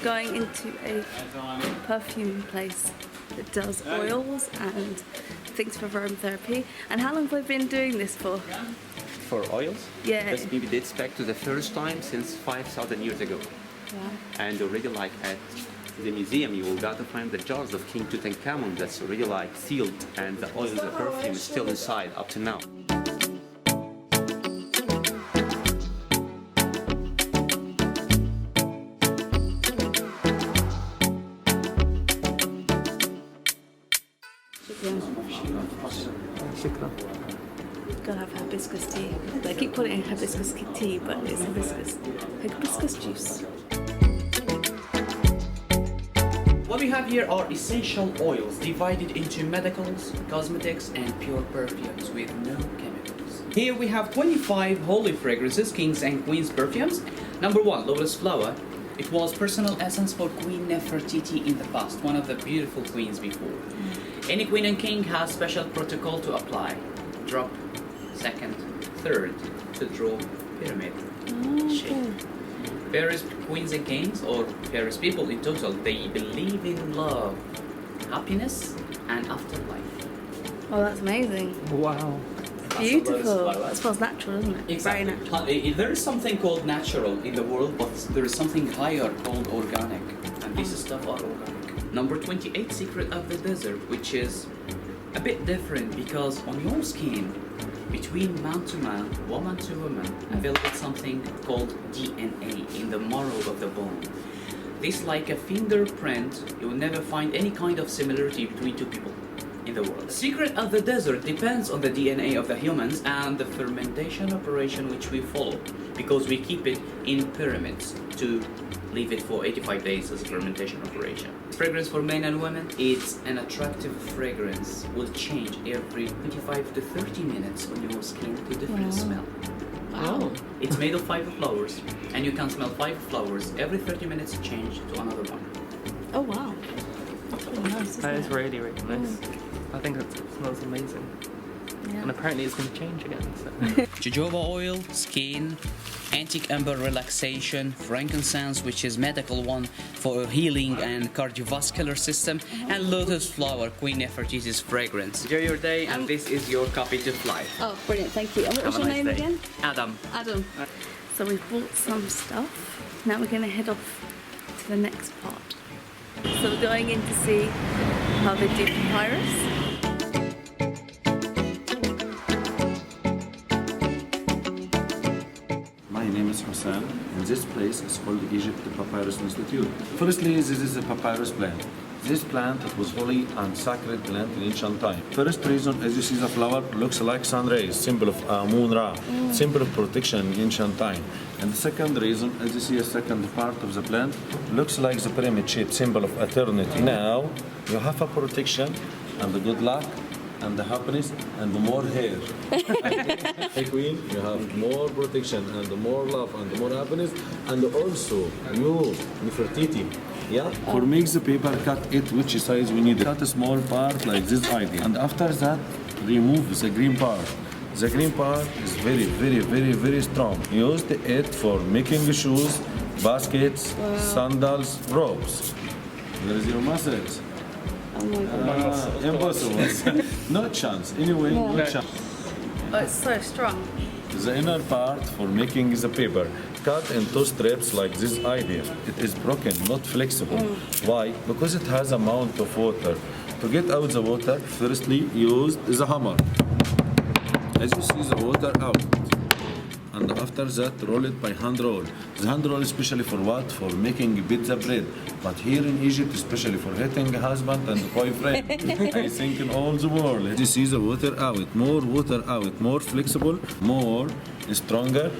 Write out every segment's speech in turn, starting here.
going into a perfume place that does oils and things for aromatherapy. And how long have I been doing this for? For oils? Yeah. This maybe dates back to the first time since 5,000 years ago. Wow. And already like at the museum you will got to find the jars of King Tutankhamun that's already like sealed, and the oil, the perfume is still inside up to now. Gotta have hibiscus tea. They keep calling it hibiscus tea, but it's hibiscus juice. What we have here are essential oils divided into medicals, cosmetics, and pure perfumes with no chemicals. Here we have 25 holy fragrances, kings and queens perfumes. Number 1, lotus flower. It was personal essence for Queen Nefertiti in the past, one of the beautiful queens before. Any queen and king has special protocol to apply. Drop, second, third, to draw pyramid shape. Paris queens and kings, or Paris people in total, they believe in love, happiness, and afterlife. Oh, that's amazing. Wow. Beautiful. It smells natural, doesn't it? Exactly. Very natural. There is something called natural in the world, but there is something higher called organic, and these stuff are organic. Number 28, secret of the desert, which is a bit different because on your skin, between man to man, woman to woman, available something called DNA in the marrow of the bone. This, like a fingerprint, you will never find any kind of similarity between two people in the world. The secret of the desert depends on the DNA of the humans and the fermentation operation which we follow, because we keep it in pyramids to leave it for 85 days as a fermentation operation. Fragrance for men and women, it's an attractive fragrance, will change every 25 to 30 minutes on your skin to different smell. Wow. It's made of 5 flowers, and you can smell 5 flowers every 30 minutes, change to another one. Oh wow. That's really nice, isn't That it? is really, really nice. I think it smells amazing. Yeah. And apparently it's going to change again. So. Jojoba oil, skin, antique amber relaxation, frankincense, which is medical one for healing and cardiovascular system, and lotus flower, Queen Nefertiti's fragrance. Enjoy your day, and this is your copy to fly. Oh, brilliant, thank you. And what was Have your a nice name day. again? Adam. Adam. So we've bought some stuff. Now we're going to head off to the next part. So we're going in to see how they do papyrus. My name is Hussein, and this place is called Egypt Papyrus Institute. Firstly, this is a papyrus plant. This plant, it was holy and sacred plant in ancient time. First reason, as you see the flower, looks like sun rays, symbol of Amun Ra, symbol of protection in ancient time. And the second reason, as you see a second part of the plant, looks like the pyramid shape, symbol of eternity. Now, you have a protection and the good luck and the happiness and the more hair. Hey queen, you have more protection and the more love and the more happiness, and also you, Nefertiti. Yeah? For make the paper, cut it which size we need. Cut a small part like this idea, and after that remove the green part. The green part is very, very, very, very strong. Used it for making shoes, baskets, sandals, ropes. There is your muscles. Oh my god. Impossible. No chance. Anyway, no chance. Oh, it's so strong. The inner part for making the paper, cut into strips like this idea. It is broken, not flexible. Why? Because it has amount of water. To get out the water, firstly use the hammer. As you see the water out. And after that, roll it by hand roll. The hand roll is especially for what? For making pizza bread. But here in Egypt, especially for hitting husband and boyfriend. I think in all the world. You see the water out, more flexible, more stronger,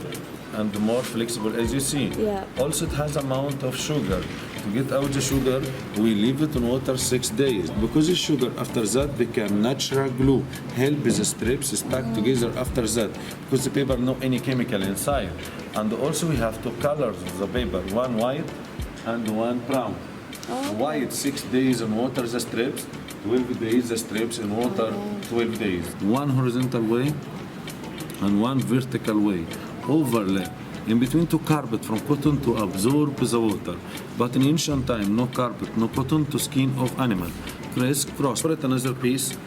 and more flexible as you see. Yeah. Also, it has amount of sugar. To get out the sugar, we leave it in water 6 days. Because the sugar after that become natural glue, help the strips stuck together after that. Because the paper no any chemical inside. And also we have two colors of the paper, one white and one brown. White 6 days in water the strips, 12 days the strips in water 12 days. One horizontal way and one vertical way. Overlap. In between to carpet from cotton to absorb the water. But in ancient time, no carpet, no cotton to skin of animal. Press, cross, put another piece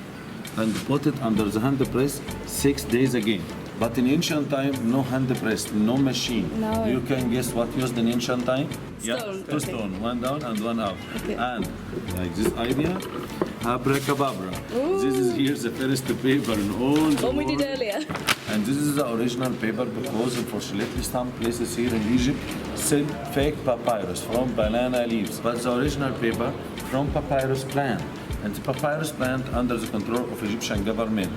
and put it under the hand press 6 days again. But in ancient time, no hand press, no machine. No. You can guess what used in ancient time? Stone. Two Okay. stone, one down and one up. Okay. And like this idea, abracadabra. This is here the first paper in all the What we did world. earlier. And this is the original paper because unfortunately some places here in Egypt sell fake papyrus from banana leaves. But the original paper from papyrus plant. And the papyrus plant under the control of Egyptian government.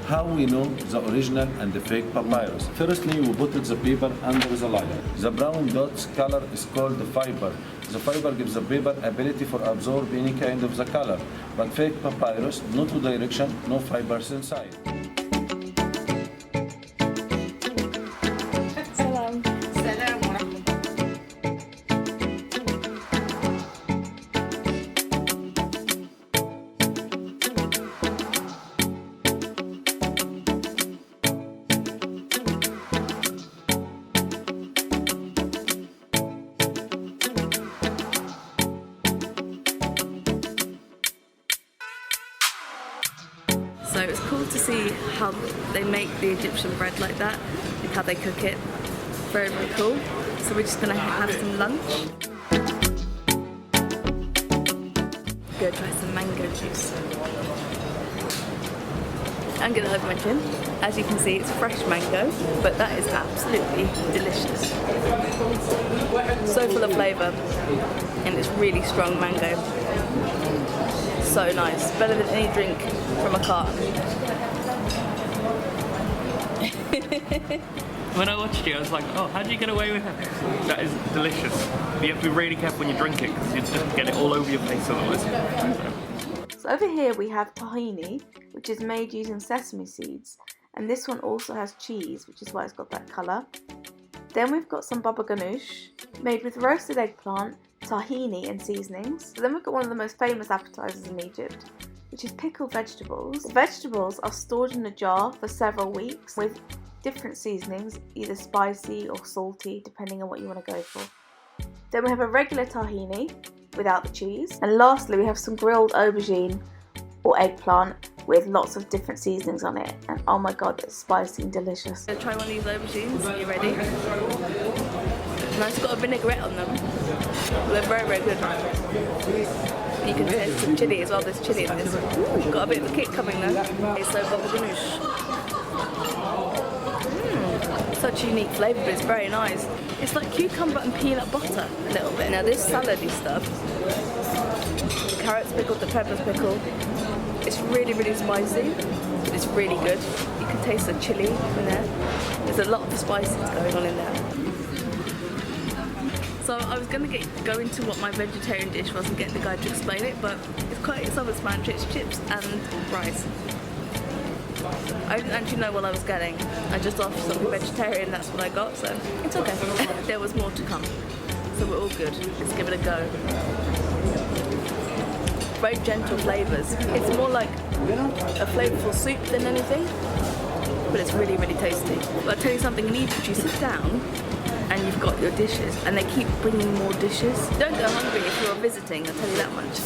How we know the original and the fake papyrus? Firstly, we put the paper under the light. The brown dots color is called the fiber. The fiber gives the paper ability for absorb any kind of the color. But fake papyrus, no two direction, no fibers inside. Salam. So it's cool to see how they make the Egyptian bread like that, and how they cook it. Very, very cool. So we're just gonna have some lunch. Go try some mango juice. I'm gonna open my chin. As you can see, it's fresh mango, but that is absolutely delicious. So full of flavour, and it's really strong mango. So nice, better than any drink from a carton. When I watched you, I was like, oh, how do you get away with that? That is delicious. But you have to be really careful when you drink it because you just get it all over your face otherwise. So over here we have tahini, which is made using sesame seeds, and this one also has cheese, which is why it's got that colour. Then we've got some baba ganoush, made with roasted eggplant, tahini and seasonings. Then we've got one of the most famous appetizers in Egypt, which is pickled vegetables. The vegetables are stored in a jar for several weeks with different seasonings, either spicy or salty, depending on what you want to go for. Then we have a regular tahini without the cheese. And lastly, we have some grilled aubergine or eggplant with lots of different seasonings on it. And oh my god, it's spicy and delicious. I'm gonna try one of these aubergines. Are you ready? And it's got a vinaigrette on them. They're very, very good. You can taste some chilli as well. There's chilli in this. Ooh, got a bit of a kick coming there. Okay, so baba ganoush. Such a unique flavour, but it's very nice. It's like cucumber and peanut butter a little bit. Now this salady stuff, the carrots pickled, the peppers pickled, it's really, really spicy, but it's really good. You can taste the chilli in there. There's a lot of spices going on in there. So I was going to go into what my vegetarian dish was and get the guy to explain it, but it's quite self-explanatory. It's chips and rice. I didn't actually know what I was getting. I just asked for something vegetarian, that's what I got, so it's okay. There was more to come, so we're all good. Let's give it a go. Very gentle flavours. It's more like a flavourful soup than anything, but it's really, really tasty. But I'll tell you something, in Egypt you sit down and you've got your dishes, and they keep bringing more dishes. Don't go hungry if you're visiting, I'll tell you that much.